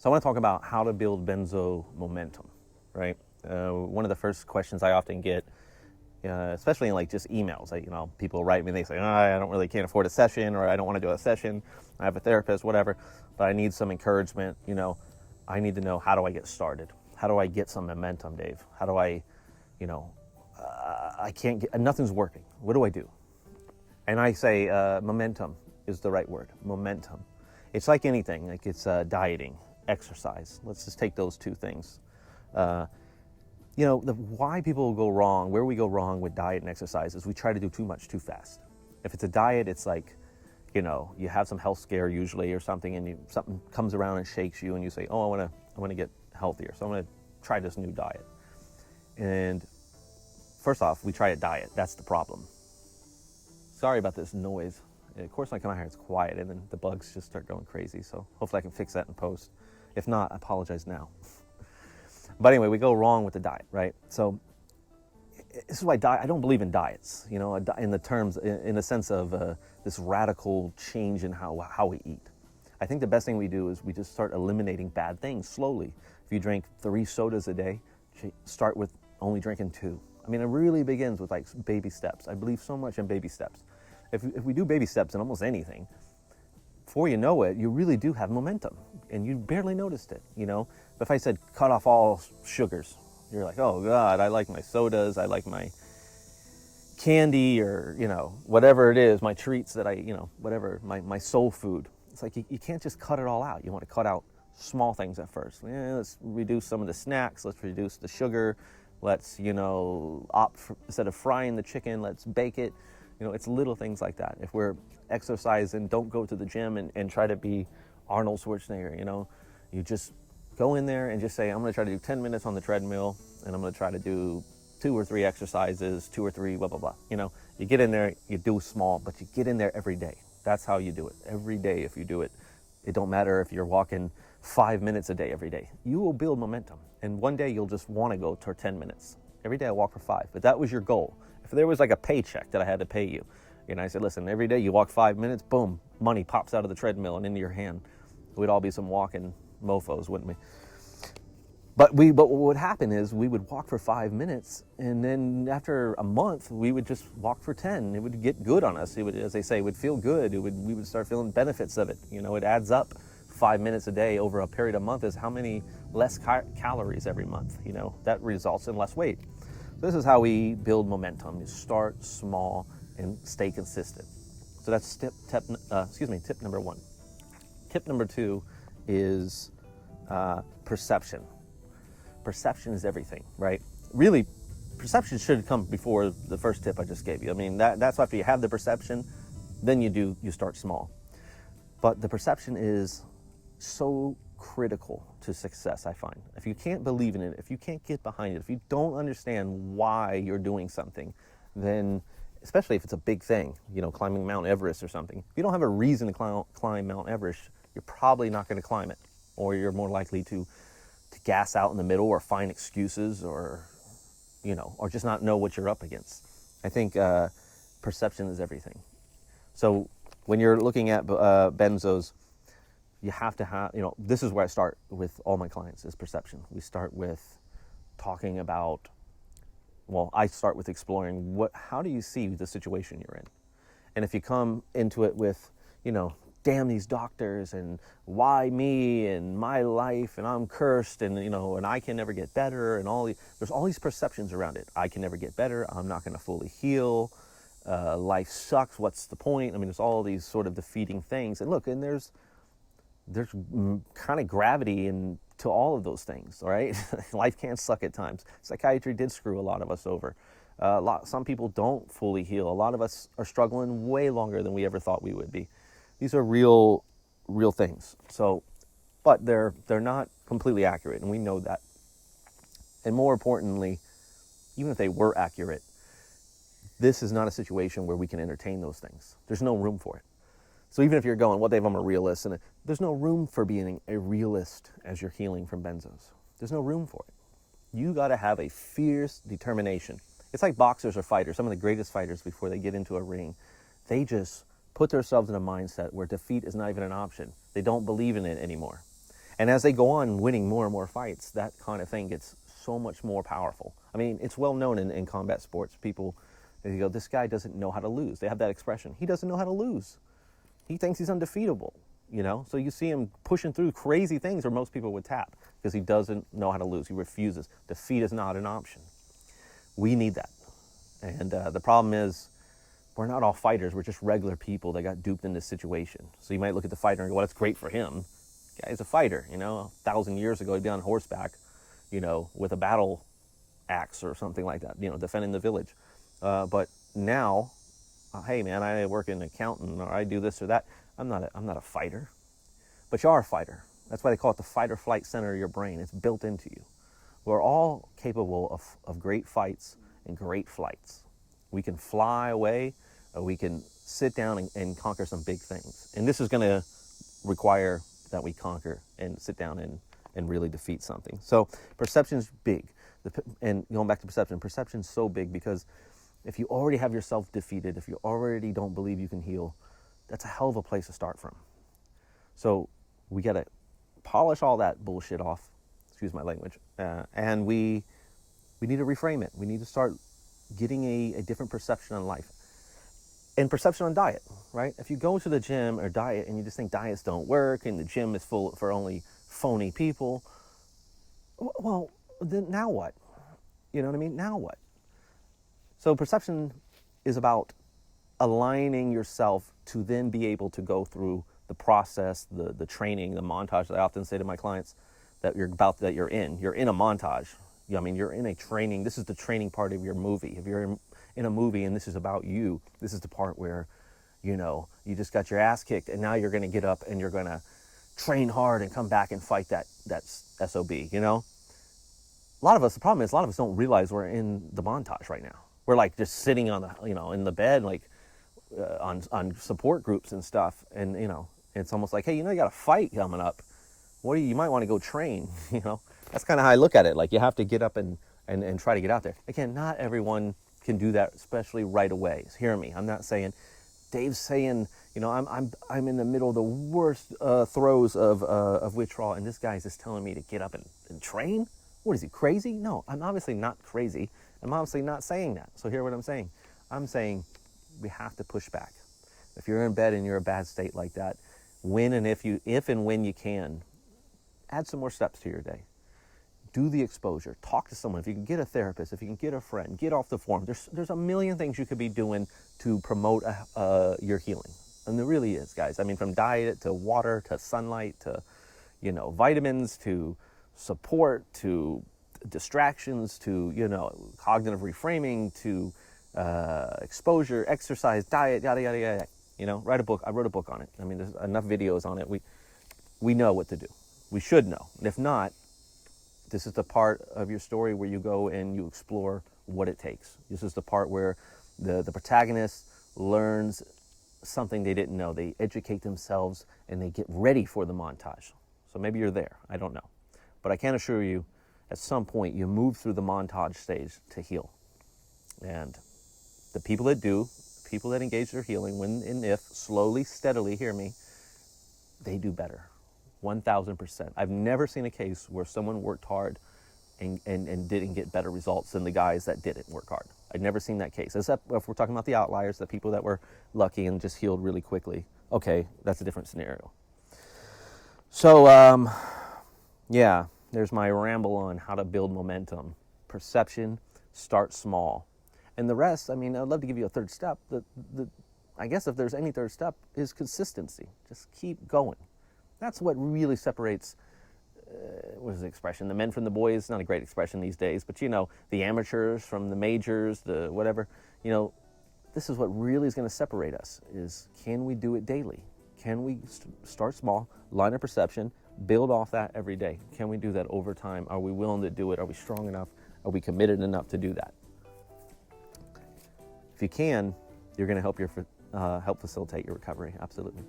So I want to talk about how to build benzo momentum, right? One of the first questions I often get, especially in like just emails, people write me and they say, I don't really can't afford a session, or I don't want to do a session. I have a therapist, whatever, but I need some encouragement. I need to know, how do I get started? How do I get some momentum, Dave? How do I, I can't get, nothing's working. What do I do? And I say, momentum is the right word. Momentum. It's like anything, like it's dieting, exercise. Let's just take those two things. Why people go wrong, where we go wrong with diet and exercise is we try to do too much too fast. If it's a diet, it's like, you have some health scare usually or something, and something comes around and shakes you, and you say, I want to get healthier, so I'm going to try this new diet. And first off, we try a diet. That's the problem. Sorry about this noise. Of course, when I come out here, it's quiet, and then the bugs just start going crazy. So hopefully I can fix that in post. If not, I apologize now. But anyway, we go wrong with the diet, right? So this is why I don't believe in diets, in the sense of this radical change in how we eat. I think the best thing we do is we just start eliminating bad things slowly. If you drink 3 sodas a day, start with only drinking 2. I mean, it really begins with like baby steps. I believe so much in baby steps. If we do baby steps in almost anything, before you know it, you really do have momentum, and you barely noticed it, But if I said cut off all sugars, you're like, oh God, I like my sodas, I like my candy, or, whatever it is, my treats that whatever, my soul food. It's like you can't just cut it all out. You want to cut out small things at first. Let's reduce some of the snacks, let's reduce the sugar, let's, opt for, instead of frying the chicken, let's bake it. It's little things like that. If we're exercising, don't go to the gym and try to be Arnold Schwarzenegger, You just go in there and just say, I'm going to try to do 10 minutes on the treadmill, and I'm going to try to do 2 or 3 exercises, 2 or 3, blah, blah, blah. You get in there, you do small, but you get in there every day. That's how you do it. Every day, if you do it, it don't matter if you're walking 5 minutes a day every day. You will build momentum. And one day you'll just want to go to 10 minutes. Every day I walk for 5, but that was your goal. If there was like a paycheck that I had to pay you, I said, listen, every day you walk 5 minutes, boom, money pops out of the treadmill and into your hand. We'd all be some walking mofos, wouldn't we? But what would happen is we would walk for 5 minutes, and then after a month, we would just walk for 10. It would get good on us. It would, as they say, would feel good. We would start feeling benefits of it. It adds up. 5 minutes a day over a period of month is how many less calories every month. That results in less weight. This is how we build momentum. You start small and stay consistent. So that's tip number 1. Tip number 2 is perception. Perception is everything, right? Really, perception should come before the first tip I just gave you. I mean, that's after you have the perception, then you start small. But the perception is so critical to success, I find. If you can't believe in it, if you can't get behind it, if you don't understand why you're doing something, then, especially if it's a big thing, climbing Mount Everest or something, if you don't have a reason to climb Mount Everest, you're probably not going to climb it, or you're more likely to gas out in the middle, or find excuses, or just not know what you're up against. I think perception is everything. So when you're looking at benzos, you have to have, this is where I start with all my clients, is perception. We start with talking about, I start with exploring how do you see the situation you're in? And if you come into it with, damn these doctors, and why me, and my life, and I'm cursed, and, and I can never get better, and there's all these perceptions around it. I can never get better. I'm not going to fully heal. Life sucks. What's the point? I mean, there's all these sort of defeating things. And look, and there's kind of gravity to all of those things, all right? Life can suck at times. Psychiatry did screw a lot of us over. Some people don't fully heal. A lot of us are struggling way longer than we ever thought we would be. These are real things. So, but they're not completely accurate, and we know that. And more importantly, even if they were accurate, this is not a situation where we can entertain those things. There's no room for it. So even if you're going, well, Dave, I'm a realist, and there's no room for being a realist as you're healing from benzos. There's no room for it. You got to have a fierce determination. It's like boxers or fighters. Some of the greatest fighters, before they get into a ring, they just put themselves in a mindset where defeat is not even an option. They don't believe in it anymore. And as they go on winning more and more fights, that kind of thing gets so much more powerful. I mean, it's well known in combat sports. People, they go, this guy doesn't know how to lose. They have that expression. He doesn't know how to lose. He thinks he's undefeatable, you know? So you see him pushing through crazy things where most people would tap because he doesn't know how to lose. He refuses. Defeat is not an option. We need that. And the problem is, we're not all fighters. We're just regular people that got duped in this situation. So you might look at the fighter and go, well, that's great for him. The guy's a fighter, you know? 1,000 years ago, he'd be on horseback, you know, with a battle axe or something like that, you know, defending the village. But now, hey man, I work in accounting, or I do this or that. I'm not a fighter, but you are a fighter. That's why they call it the fight or flight center of your brain. It's built into you. We're all capable of great fights and great flights. We can fly away, or we can sit down and conquer some big things. And this is going to require that we conquer and sit down and really defeat something. So perception's big. And going back to perception's so big because if you already have yourself defeated, if you already don't believe you can heal, that's a hell of a place to start from. So we got to polish all that bullshit off, excuse my language, and we need to reframe it. We need to start getting a different perception on life. And perception on diet, right? If you go to the gym or diet and you just think diets don't work and the gym is full for only phony people, well, then now what? You know what I mean? Now what? So perception is about aligning yourself to then be able to go through the process, the training, the montage that I often say to my clients that you're in. You're in a montage. I mean, you're in a training. This is the training part of your movie. If you're in a movie and this is about you, this is the part where, you know, you just got your ass kicked and now you're going to get up and you're going to train hard and come back and fight that SOB, you know? The problem is a lot of us don't realize we're in the montage right now. We're like just sitting on the, you know, in the bed, like on support groups and stuff. And, you know, it's almost like, hey, you know, you got a fight coming up. You might want to go train, you know? That's kind of how I look at it. Like you have to get up and try to get out there. Again, not everyone can do that, especially right away. Hear me. I'm not saying, Dave's saying, you know, I'm in the middle of the worst throes of withdrawal, and this guy's just telling me to get up and train? What is he, crazy? No, I'm obviously not crazy. I'm obviously not saying that. So hear what I'm saying. I'm saying we have to push back. If you're in bed and you're in a bad state like that, if and when you can, add some more steps to your day. Do the exposure. Talk to someone. If you can get a therapist, if you can get a friend, get off the form. There's a million things you could be doing to promote your healing. And there really is, guys. I mean, from diet to water to sunlight to, you know, vitamins to support to distractions to, you know, cognitive reframing to exposure, exercise, diet, yada, yada, yada. You know, write a book. I wrote a book on it. I mean, there's enough videos on it. We know what to do. We should know. And if not, this is the part of your story where you go and you explore what it takes. This is the part where the protagonist learns something they didn't know. They educate themselves and they get ready for the montage. So maybe you're there. I don't know. But I can assure you, at some point, you move through the montage stage to heal. And the people that do, people that engage their healing, when and if, slowly, steadily, hear me, they do better. 1,000%. I've never seen a case where someone worked hard and didn't get better results than the guys that didn't work hard. I've never seen that case, except if we're talking about the outliers, the people that were lucky and just healed really quickly. Okay, that's a different scenario. So, yeah, there's my ramble on how to build momentum. Perception, start small. And the rest, I mean, I'd love to give you a third step. I guess if there's any third step, is consistency. Just keep going. That's what really separates, what is the expression? The men from the boys. Not a great expression these days, but you know, the amateurs from the majors, the whatever. You know, this is what really is going to separate us, is can we do it daily? Can we start small, line of perception, build off that every day? Can we do that over time? Are we willing to do it? Are we strong enough? Are we committed enough to do that? If you can, you're going to help facilitate your recovery. Absolutely.